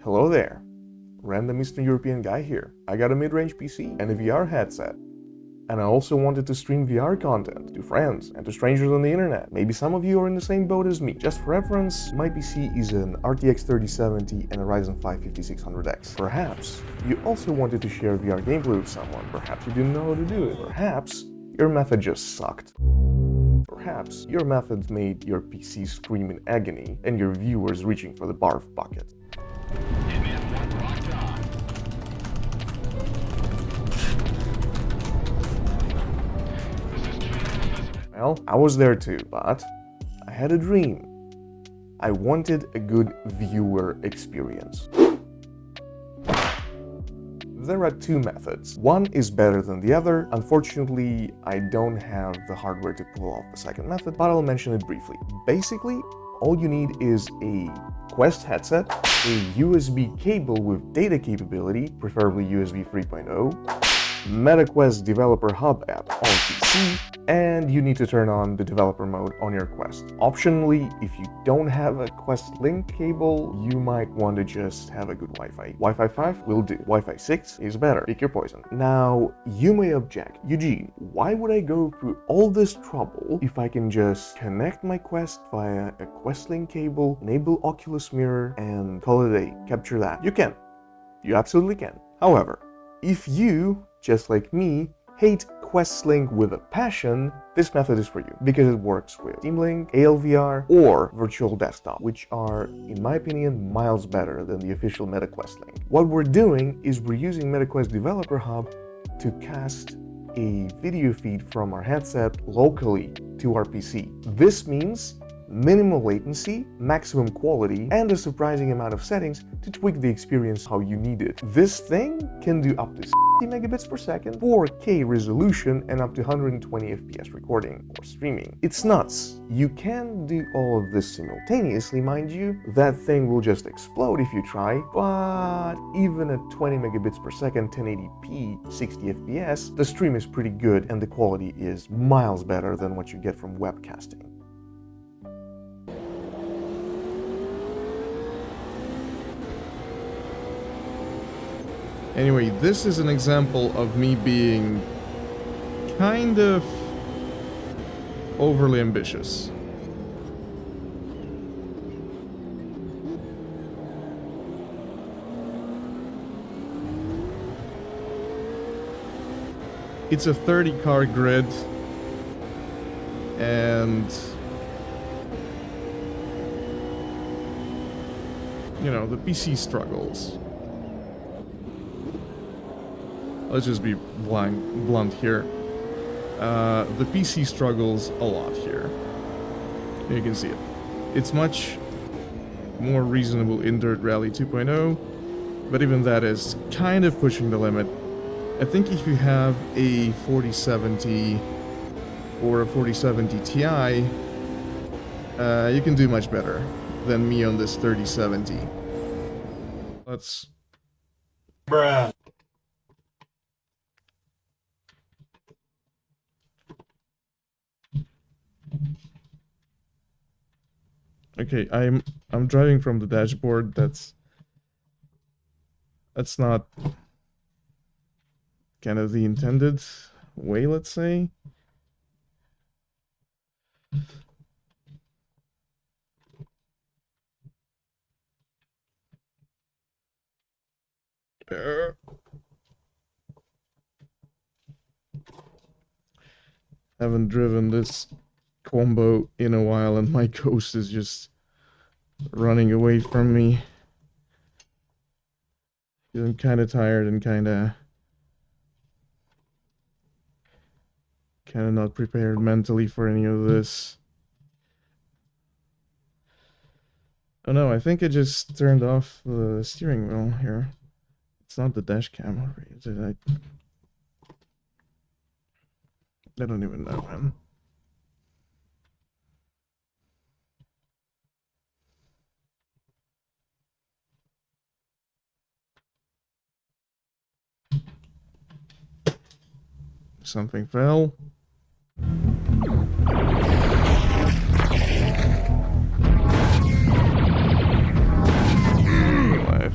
Hello there, random Eastern European guy here. I got a mid-range PC and a VR headset. And I also wanted to stream VR content to friends and to strangers on the internet. Maybe some of you are in the same boat as me. Just for reference, my PC is an RTX 3070 and a Ryzen 5 5600X. Perhaps you also wanted to share VR gameplay with someone. Perhaps you didn't know how to do it. Perhaps your method just sucked. Perhaps your methods made your PC scream in agony and your viewers reaching for the barf bucket. Well, I was there too, but I had a dream. I wanted a good viewer experience. There are two methods. One is better than the other. Unfortunately, I don't have the hardware to pull off the second method, but I'll mention it briefly. Basically, all you need is a Quest headset, a USB cable with data capability, preferably USB 3.0, MetaQuest Developer Hub app on PC, and you need to turn on the developer mode on your Quest. Optionally, if you don't have a Quest Link cable, you might want to just have a good Wi-Fi. Wi-Fi 5 will do. Wi-Fi 6 is better. Pick your poison. Now, you may object, Eugene, why would I go through all this trouble if I can just connect my Quest via a Quest Link cable, enable Oculus Mirror, and call it a day? Capture that. You can. You absolutely can. However, if you, just like me, hate Quest Link with a passion, this method is for you, because it works with Steam Link, ALVR, or Virtual Desktop, which are, in my opinion, miles better than the official MetaQuest Link. What we're doing is we're using MetaQuest Developer Hub to cast a video feed from our headset locally to our PC. This means minimal latency, maximum quality, and a surprising amount of settings to tweak the experience how you need it. This thing can do up to 60 megabits per second, 4K resolution, and up to 120 FPS recording or streaming. It's nuts. You can do all of this simultaneously, mind you. That thing will just explode if you try, but even at 20 megabits per second, 1080p, 60 FPS, the stream is pretty good and the quality is miles better than what you get from webcasting. Anyway, this is an example of me being kind of overly ambitious. It's a 30-car grid, and you know, the PC struggles. Let's just be blunt here. The PC struggles a lot here. You can see it. It's much more reasonable in Dirt Rally 2.0, but even that is kind of pushing the limit. I think if you have a 4070 or a 4070 Ti, you can do much better than me on this 3070. Let's... Bruh. Okay, I'm driving from the dashboard. That's not kind of the intended way, let's say. Haven't driven this combo in a while, and my ghost is just running away from me. I'm kind of tired and kind of not prepared mentally for any of this. Oh no, I think I just turned off the steering wheel here. It's not the dash cam. Is it? I don't even know, man. Something fell. Life.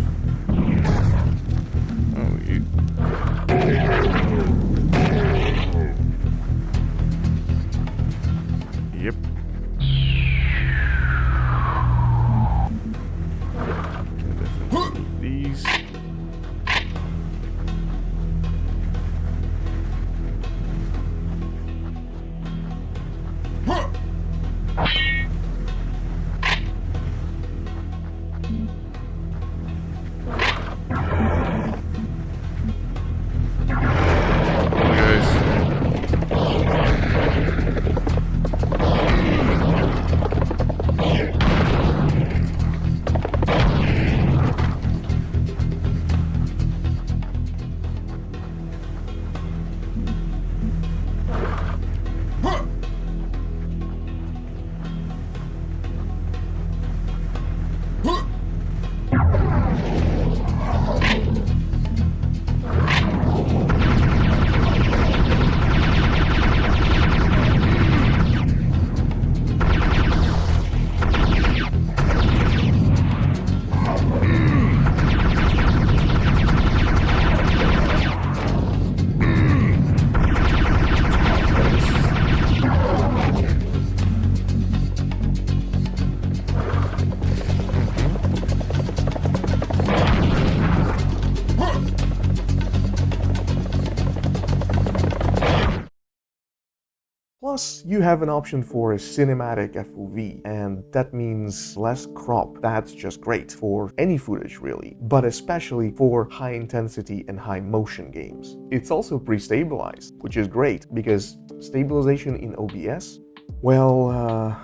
Plus, you have an option for a cinematic FOV, and that means less crop. That's just great for any footage really, but especially for high intensity and high motion games. It's also pre-stabilized, which is great because stabilization in OBS, well,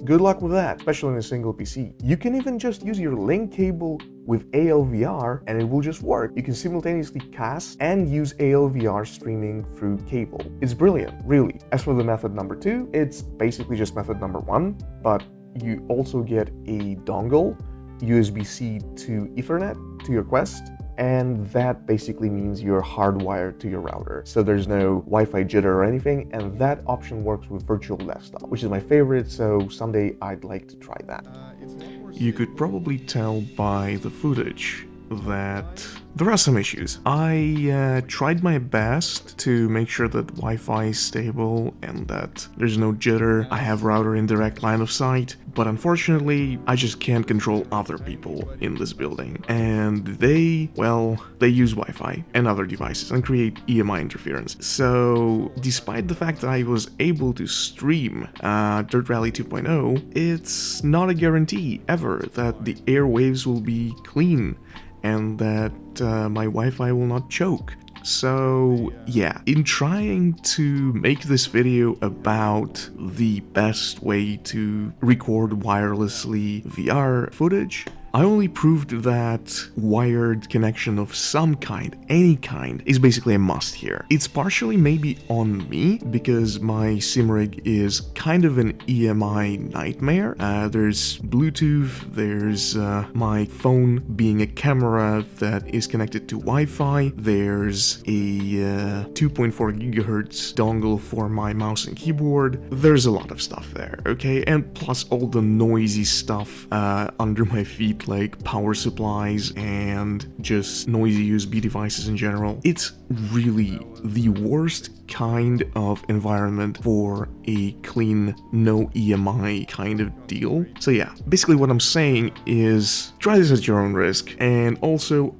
good luck with that, especially in a single PC. You can even just use your link cable with ALVR and it will just work. You can simultaneously cast and use ALVR streaming through cable. It's brilliant, really. As for the method number 2, it's basically just method number 1, but you also get a dongle, USB-C to Ethernet to your Quest, and that basically means you're hardwired to your router. So there's no Wi-Fi jitter or anything, and that option works with virtual desktop, which is my favorite, so someday I'd like to try that. You could probably tell by the footage that there are some issues. I tried my best to make sure that Wi-Fi is stable and that there's no jitter. I have router in direct line of sight, but unfortunately, I just can't control other people in this building. And they use Wi-Fi and other devices and create EMI interference. So, despite the fact that I was able to stream Dirt Rally 2.0, it's not a guarantee ever that the airwaves will be clean and that my Wi-Fi will not choke. So yeah, in trying to make this video about the best way to record wirelessly VR footage, I only proved that wired connection of some kind, any kind, is basically a must here. It's partially maybe on me, because my sim rig is kind of an EMI nightmare. There's Bluetooth, there's my phone being a camera that is connected to Wi-Fi, there's a 2.4 gigahertz dongle for my mouse and keyboard. There's a lot of stuff there, okay? And plus all the noisy stuff under my feet, like power supplies and just noisy USB devices in general. It's really the worst kind of environment for a clean, no EMI kind of deal. So yeah, basically what I'm saying is try this at your own risk, and also,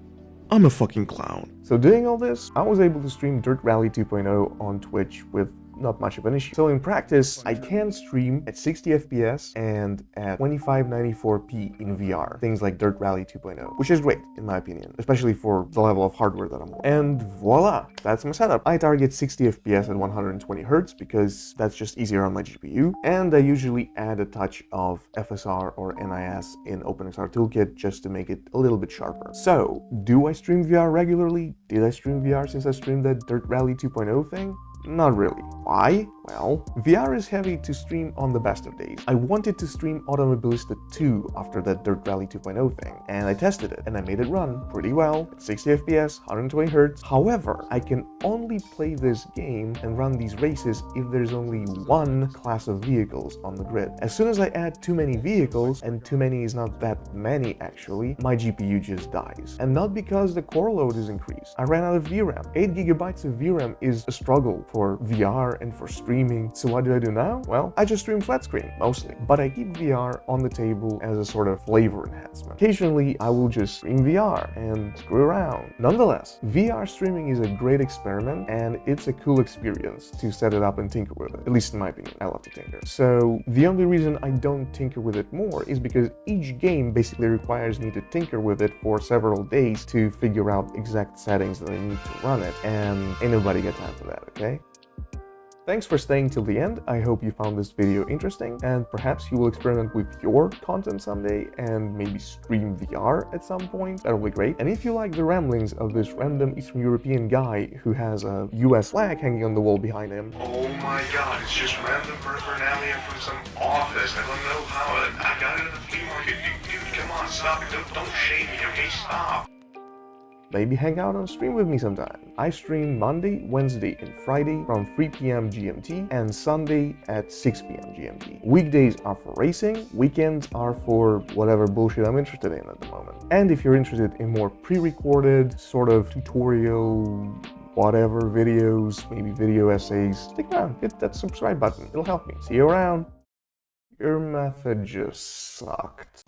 I'm a fucking clown. So doing all this, I was able to stream Dirt Rally 2.0 on Twitch with not much of an issue. So in practice, I can stream at 60 FPS and at 2594p in VR, things like Dirt Rally 2.0, which is great in my opinion, especially for the level of hardware that I'm on. And voila, that's my setup. I target 60 FPS at 120 Hz because that's just easier on my GPU, and I usually add a touch of FSR or NIS in OpenXR Toolkit just to make it a little bit sharper. So, do I stream VR regularly? Did I stream VR since I streamed that Dirt Rally 2.0 thing? Not really. Why? Well, VR is heavy to stream on the best of days. I wanted to stream Automobilista 2 after that Dirt Rally 2.0 thing, and I tested it, and I made it run pretty well at 60 FPS, 120 Hz. However, I can only play this game and run these races if there's only one class of vehicles on the grid. As soon as I add too many vehicles, and too many is not that many actually, my GPU just dies. And not because the core load is increased. I ran out of VRAM. 8 GB of VRAM is a struggle for VR and for streaming. So what do I do now? Well, I just stream flat screen, mostly. But I keep VR on the table as a sort of flavor enhancement. Occasionally, I will just stream VR and screw around. Nonetheless, VR streaming is a great experiment, and it's a cool experience to set it up and tinker with it. At least in my opinion, I love to tinker. So the only reason I don't tinker with it more is because each game basically requires me to tinker with it for several days to figure out exact settings that I need to run it, and ain't nobody got time for that, okay? Thanks for staying till the end. I hope you found this video interesting, and perhaps you will experiment with your content someday and maybe stream VR at some point. That'll be great. And if you like the ramblings of this random Eastern European guy who has a US flag hanging on the wall behind him. Oh my god, it's just random paraphernalia from some office. I don't know how I got it at the flea market. Dude, come on, stop it. Don't shame me, okay? Stop. Maybe hang out on stream with me sometime. I stream Monday, Wednesday, and Friday from 3 p.m. GMT and Sunday at 6 p.m. GMT. Weekdays are for racing, weekends are for whatever bullshit I'm interested in at the moment. And if you're interested in more pre-recorded, sort of tutorial, whatever videos, maybe video essays, stick around, hit that subscribe button, it'll help me. See you around. Your method just sucked.